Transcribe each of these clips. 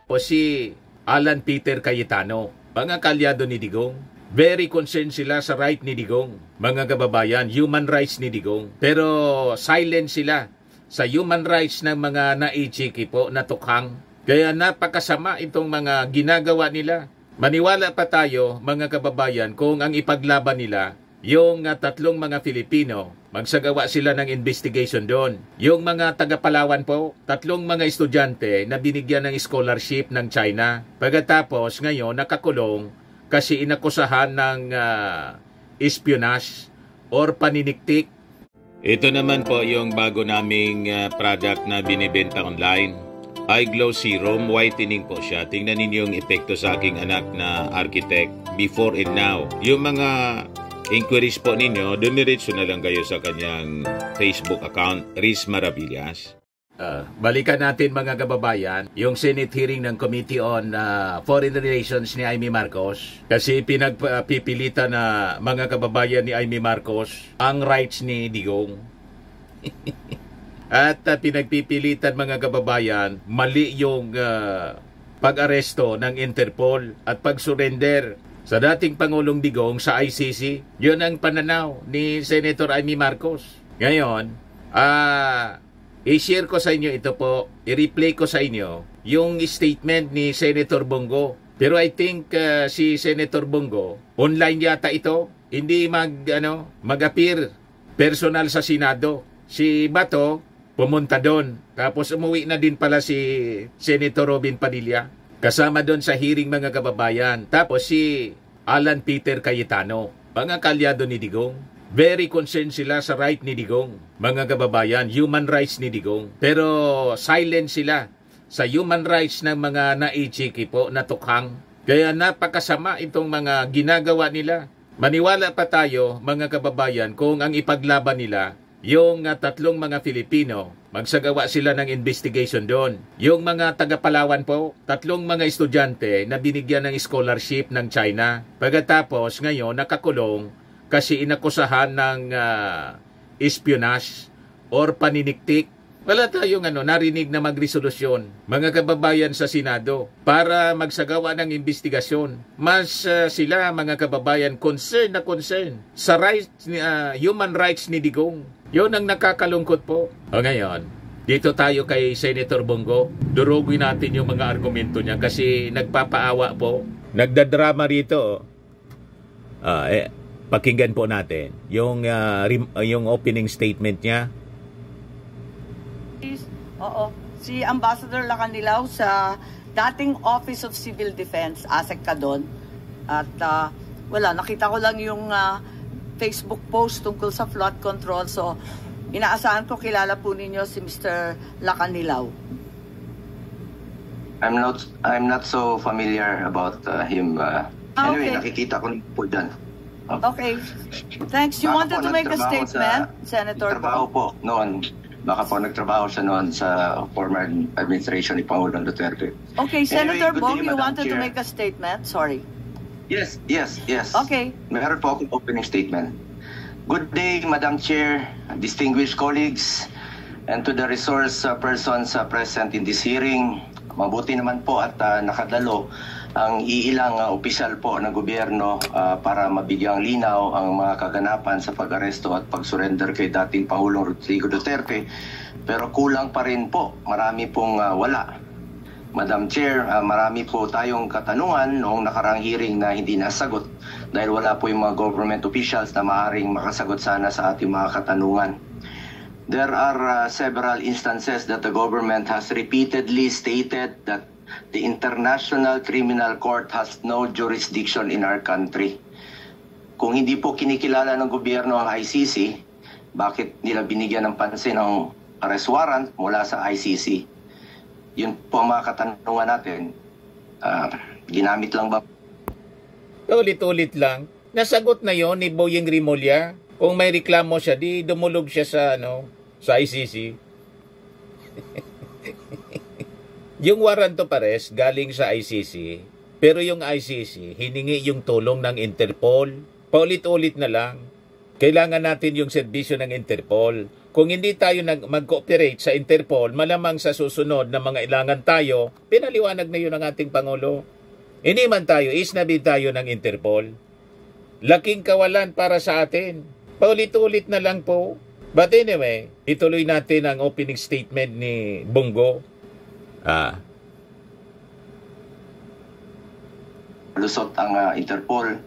O si Alan Peter Cayetano, mga kalyado ni Digong. Very concerned sila sa right ni Digong. Mga kababayan, human rights ni Digong. Pero silent sila sa human rights ng mga naichiki po na tukhang. Kaya napakasama itong mga ginagawa nila. Maniwala pa tayo, mga kababayan, kung ang ipaglaban nila, yung tatlong mga Filipino, magsagawa sila ng investigation doon. Yung mga taga-Palawan po, tatlong mga estudyante na binigyan ng scholarship ng China. Pagkatapos, ngayon, nakakulong kasi inakusahan ng espionage or paniniktik. Ito naman po yung bago naming product na binibenta online. iGlow Serum, whitening po siya. Tingnan ninyo yung epekto sa aking anak na architect before and now. Yung mga inquiries po ninyo, dumiretso na lang kayo sa kanyang Facebook account, Riz Maravillas. Balikan natin mga kababayan, yung Senate hearing ng Committee on Foreign Relations ni Amy Marcos. Kasi pinagpipilitan na mga kababayan ni Amy Marcos ang rights ni Digong. At pinagpipilitan mga kababayan, mali yung pag-aresto ng Interpol at pag-surrender sa dating Pangulong Digong sa ICC. Yun ang pananaw ni Senator Amy Marcos. Ngayon, i-share ko sa inyo ito po, i-replay ko sa inyo yung statement ni Senator Bongo. Pero I think si Senator Bongo, online yata ito, hindi mag-appear personal sa Senado. Si Bato, pumunta doon. Tapos umuwi na din pala si Senator Robin Padilla. Kasama doon sa hearing mga kababayan. Tapos si Alan Peter Cayetano, mga kalyado ni Digong. Very concerned sila sa right ni Digong. Mga kababayan, human rights ni Digong. Pero silent sila sa human rights ng mga naichiki po na tukhang. Kaya napakasama itong mga ginagawa nila. Maniwala pa tayo, mga kababayan, kung ang ipaglaban nila, yung tatlong mga Filipino, magsagawa sila ng investigation doon. Yung mga taga-Palawan po, tatlong mga estudyante na binigyan ng scholarship ng China. Pagkatapos, ngayon, nakakulong kasi inakusahan ng espionage or paniniktik. Wala tayong narinig na magresolusyon, mga kababayan sa Senado, para magsagawa ng investigasyon. Mas sila, mga kababayan, concern sa rights, human rights ni Digong. Yun ang nakakalungkot po. O ngayon, dito tayo kay Senator Bongo. Durugin natin yung mga argumento niya kasi nagpapaawa po. Nagdadrama rito. Pakinggan po natin yung opening statement niya. Oo, si Ambassador Lacanilao sa dating Office of Civil Defense, ASEC ka doon. At wala, nakita ko lang yung Facebook post tungkol sa flood control. So, inaasahan ko kilala po ninyo si Mr. Lacanilao. I'm not so familiar about him. Anyway, okay. Nakikita ko po dyan. Okay. Thanks. You wanted to make a statement, Senator? Nagtrabaho po noon. Baka po nagtrabaho siya noon sa former administration ni Pangulong Duterte. Okay, Senator Anyway, Bong, you Madam wanted to Chair. make a statement? Sorry. Yes. Okay. Meron po akong opening statement. Good day, Madam Chair, distinguished colleagues, and to the resource persons present in this hearing. Mabuti naman po at nakadalo ang iilang opisyal po ng gobyerno para mabigyang linaw ang mga kaganapan sa pag-aresto at pag-surrender kay dating Pangulong Rodrigo Duterte. Pero kulang pa rin po, marami pong wala. Madam Chair, marami po tayong katanungan noong nakarang hearing na hindi nasagot dahil wala po yung mga government officials na maaaring makasagot sana sa ating mga katanungan. There are several instances that the government has repeatedly stated that the International Criminal Court has no jurisdiction in our country. Kung hindi po kinikilala ng gobyerno ang ICC, bakit nila binigyan ng pansin ang arrest warrant mula sa ICC? Yun po ang mga katanungan natin. Ginamit lang ba? Ulit-ulit lang. Nasagot na yon ni Boyeng Rimulya. Kung may reklamo siya, di dumulog siya sa ICC. Yung warrant to pares galing sa ICC, pero yung ICC hiningi yung tulong ng Interpol. Paulit-ulit na lang. Kailangan natin yung serbisyo ng Interpol. Kung hindi tayo mag-cooperate sa Interpol, malamang sa susunod na mga ilangan tayo, pinaliwanag na yun ng ating Pangulo. Hindi man tayo, isnabi tayo ng Interpol. Laking kawalan para sa atin. Paulit-ulit na lang po. But anyway, ituloy natin ang opening statement ni Bongo. Lusot ang Interpol.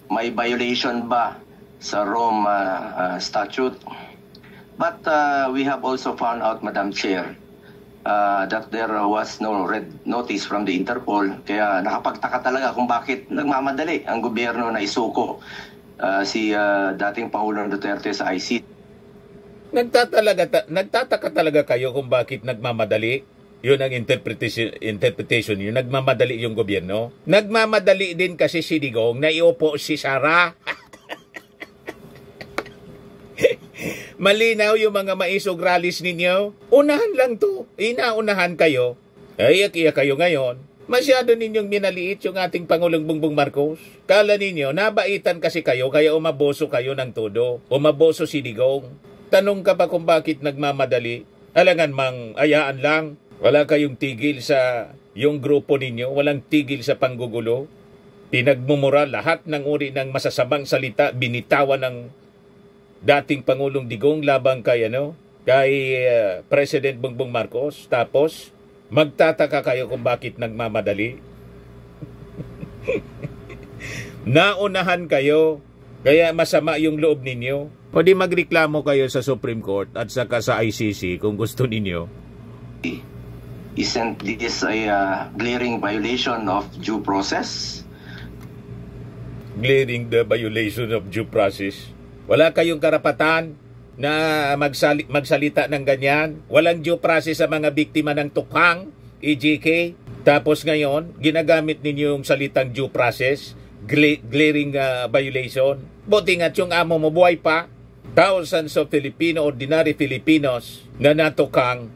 May violation ba sa Rome Statute? But we have also found out, Madam Chair, that there was no red notice from the Interpol. Kaya nakapagtaka talaga kung bakit nagmamadali ang gobyerno na isuko si dating Pangulong Duterte sa ICC. Nagtataka talaga kayo kung bakit nagmamadali? Yun ang interpretation yun. Nagmamadali yung gobyerno. Nagmamadali din kasi si Digong na iupo si Sara. Malinaw yung mga maisog rallies ninyo. Unahan lang to. Inaunahan kayo. Iyak-iyak kayo ngayon. Masyado ninyong minaliit yung ating Pangulong Bongbong Marcos. Kala ninyo, nabaitan kasi kayo, kaya umaboso kayo ng todo. Umaboso si Digong. Tanong ka pa kung bakit nagmamadali. Alangan mang ayaan lang. Wala kayong tigil sa yung grupo ninyo. Walang tigil sa panggugulo. Pinagmumura lahat ng uri ng masasamang salita. Binitawan ng dating Pangulong Digong labang kay President Bongbong Marcos. Tapos magtataka kayo kung bakit nagmamadali. Naunahan kayo, kaya masama yung loob ninyo. O di magreklamo kayo sa Supreme Court at saka sa ICC kung gusto ninyo. Isn't this a glaring violation of due process? Glaring the violation of due process. Wala kayong karapatan na magsalita ng ganyan. Walang due process sa mga biktima ng tukhang, EJK. Tapos ngayon, ginagamit ninyo yung salitang due process, glaring violation. Buti nga't yung amo mo buhay pa. Thousands of ordinary Filipinos na natukhang,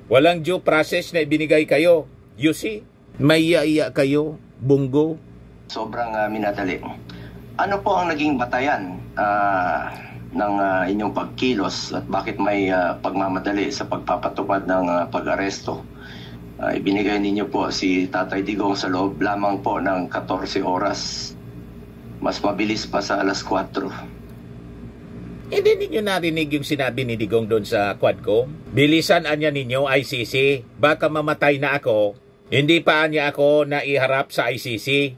walang due process na ibinigay kayo. You see, may iya kayo, Bongo. Sobrang minadali. Ano po ang naging batayan ng inyong pagkilos at bakit may pagmamadali sa pagpapatupad ng pag-aresto? Ibinigay ninyo po si Tatay Digong sa loob lamang po ng 14 oras. Mas mabilis pa sa alas 4. Hindi ninyo narinig yung sinabi ni Digong doon sa Quadcom? Bilisan anya ninyo ICC. Baka mamatay na ako. Hindi pa anya ako na iharap sa ICC.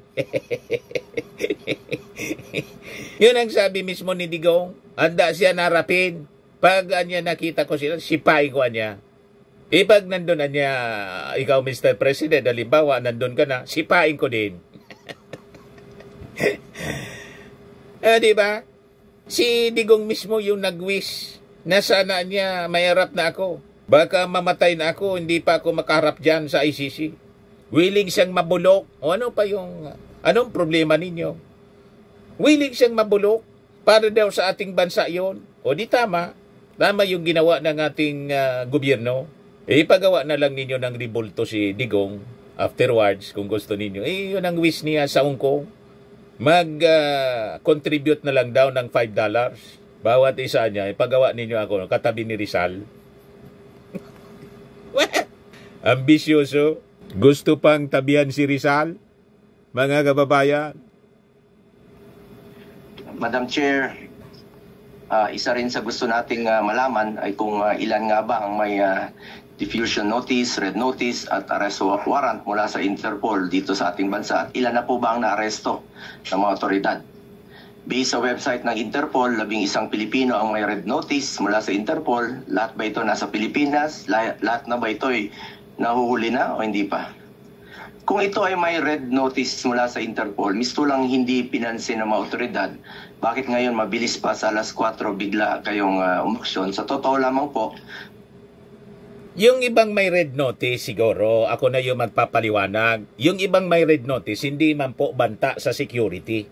Yun ang sabi mismo ni Digong. Handa siya narapin. Pag anya nakita ko sila, sipain ko anya. Pag nandun anya, ikaw Mr. President, halimbawa, nandun ka na, sipain ko din. Diba? Si Digong mismo yung nag-wish na sana niya mayarap na ako. Baka mamatay na ako, hindi pa ako makaharap dyan sa ICC. Willing siyang mabulok. O ano pa yung, anong problema ninyo? Willing siyang mabulok para daw sa ating bansa yon. O di tama. Tama yung ginawa ng ating gobyerno. Ipagawa na lang ninyo ng ribulto si Digong afterwards kung gusto ninyo. Yun ang wish niya sa Hong Kong. Mag-contribute na lang daw ng $5. Bawat isa niya. Ipagawa ninyo ako katabi ni Rizal. Ambisyoso. Gusto pang tabihan si Rizal? Mga kababayan. Madam Chair, isa rin sa gusto nating malaman ay kung ilan nga ba ang may diffusion notice, red notice at arrest warrant mula sa Interpol dito sa ating bansa. At ilan na po ba ang naaresto ng mga otoridad? Based sa website ng Interpol, 11 Pilipino ang may red notice mula sa Interpol. Lahat ba ito nasa Pilipinas? Lahat na ba ito ay nahuhuli na o hindi pa? Kung ito ay may red notice mula sa Interpol, misto lang hindi pinansin ng mga otoridad, bakit ngayon mabilis pa sa alas 4 bigla kayong umaksyon? Sa totoo lamang po, yung ibang may red notice siguro, ako na yung magpapaliwanag. Yung ibang may red notice, hindi man po banta sa security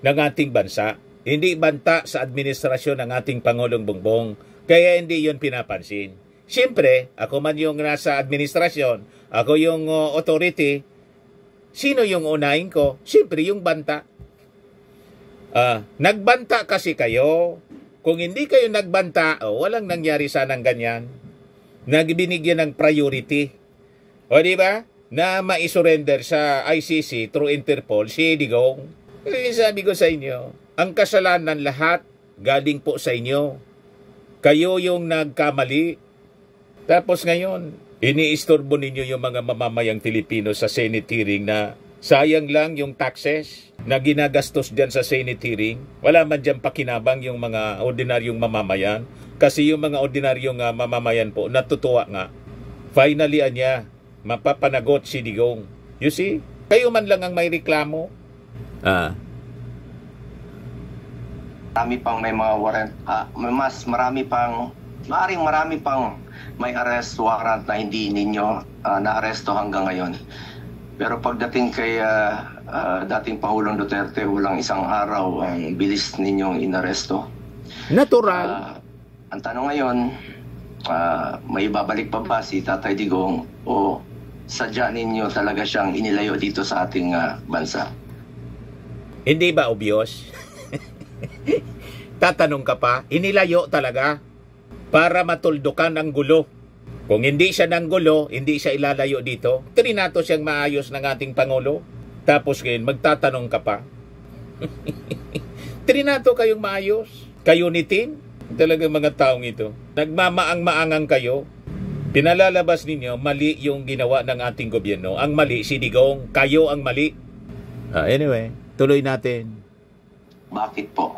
ng ating bansa. Hindi banta sa administrasyon ng ating Pangulong Bongbong. Kaya hindi yun pinapansin. Siyempre, ako man yung nasa administrasyon, ako yung authority, sino yung unahin ko? Siyempre, yung banta. Nagbanta kasi kayo. Kung hindi kayo nagbanta, walang nangyari sanang ganyan. Nagbinigyan ng priority. O di ba? Na ma-surrender sa ICC through Interpol si Digong. Sabi ko sa inyo, ang kasalanan lahat galing po sa inyo. Kayo yung nagkamali. Tapos ngayon, iniistorbo ninyo yung mga mamamayang Pilipino sa Senate hearing na sayang lang yung taxes na ginagastos dyan sa Senate hearing. Wala man dyan pakinabang yung mga ordinaryong mamamayan. Kasi yung mga ordinaryong mamamayan po, natutuwa nga. Finally, mapapanagot si Digong. You see? Kayo man lang ang may reklamo. Marami pang may mga warrant. Marami pang may arrest warrant na hindi ninyo na-aresto hanggang ngayon. Pero pagdating kay dating Pangulong Duterte, walang isang araw ang bilis ninyong inaresto. Natural. Ang tanong ngayon, may babalik pa ba si Tatay Digong o sadya ninyo talaga siyang inilayo dito sa ating bansa? Hindi ba obvious? Tatanong ka pa, inilayo talaga para matuldukan ang gulo. Kung hindi siya ng gulo, hindi siya ilalayo dito. Trinato siyang maayos ng ating Pangulo. Tapos ngayon, magtatanong ka pa. Trinato kayong maayos. Kayo ni Tim. Talagang mga taong ito. Nagmamaang-maangang kayo. Pinalalabas ninyo, mali yung ginawa ng ating gobyerno. Ang mali, si Digong. Kayo ang mali. Anyway, tuloy natin. Bakit po?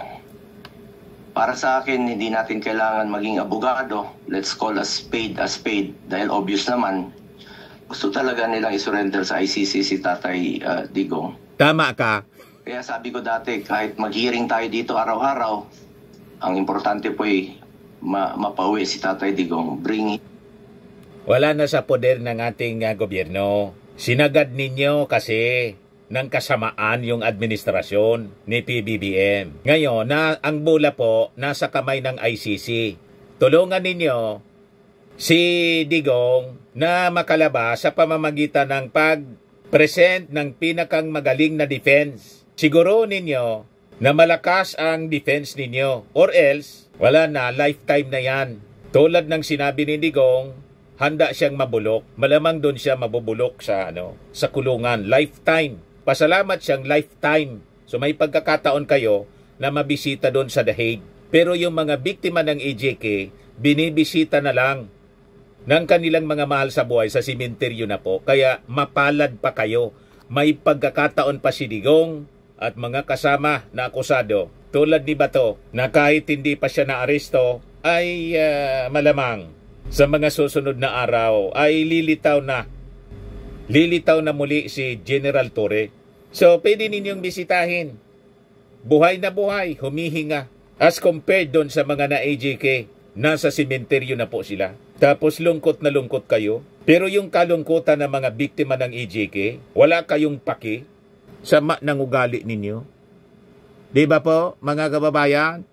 Para sa akin, hindi natin kailangan maging abogado. Let's call a spade dahil obvious naman. Gusto talaga nilang isurrender sa ICC si Tatay Digong. Tama ka. Kaya sabi ko dati, kahit mag-hearing tayo dito araw-araw, ang importante po ay mapauwi si Tatay Digong. Wala na sa poder ng ating gobyerno. Sinagad ninyo kasi ng kasamaan yung administrasyon ni PBBM. Ngayon, ang bola po nasa kamay ng ICC. Tulungan ninyo si Digong na makalabas sa pamamagitan ng pag-present ng pinakang magaling na defense. Siguro ninyo na malakas ang defense ninyo or else wala na, lifetime na yan. Tulad ng sinabi ni Digong, handa siyang mabulok. Malamang doon siya mabubulok sa kulungan. Lifetime. Pasalamat siyang lifetime. So may pagkakataon kayo na mabisita doon sa The Hague. Pero yung mga biktima ng EJK, binibisita na lang ng kanilang mga mahal sa buhay sa simenteryo na po. Kaya mapalad pa kayo. May pagkakataon pa si Digong at mga kasama na akusado. Tulad ni Bato na kahit hindi pa siya naaresto ay malamang sa mga susunod na araw ay lilitaw na muli si General Torre. So, pwede ninyong bisitahin. Buhay na buhay, humihinga. As compared doon sa mga na-AJK, nasa simenteryo na po sila. Tapos lungkot na lungkot kayo. Pero yung kalungkutan ng mga biktima ng AJK, wala kayong paki. Sama ng ugali ninyo. Di ba po, mga kababayan?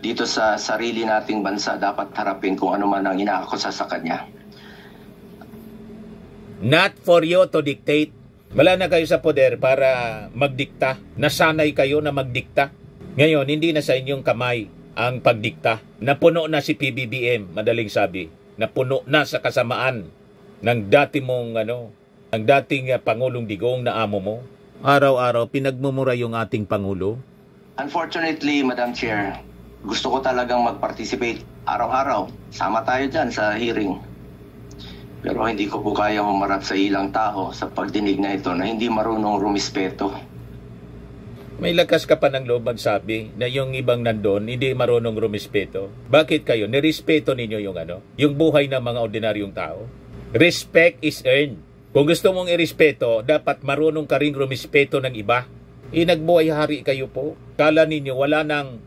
Dito sa sarili nating bansa, dapat harapin kung ano man ang inaakusa sa kanya. Not for you to dictate. Wala na kayo sa poder para magdikta. Nasanay kayo na magdikta. Ngayon, hindi na sa inyong kamay ang pagdikta. Napuno na si PBBM, madaling sabi. Napuno na sa kasamaan ng dati mong ang dating Pangulong Digong na amo mo. Araw-araw pinagmumura yung ating Pangulo. Unfortunately, Madam Chair, gusto ko talagang mag-participate araw-araw. Sama tayo dyan sa hearing. Pero hindi ko po kaya humarap sa ilang tao sa pagdinig na ito na hindi marunong rumispeto. May lakas ka pa ng loob magsabi na yung ibang nandun hindi marunong rumispeto. Bakit kayo? Nirespeto ninyo yung buhay ng mga ordinaryong tao? Respect is earned. Kung gusto mong irespeto, dapat marunong ka ring rumispeto ng iba. Nagbuhay hari kayo po. Kala ninyo wala nang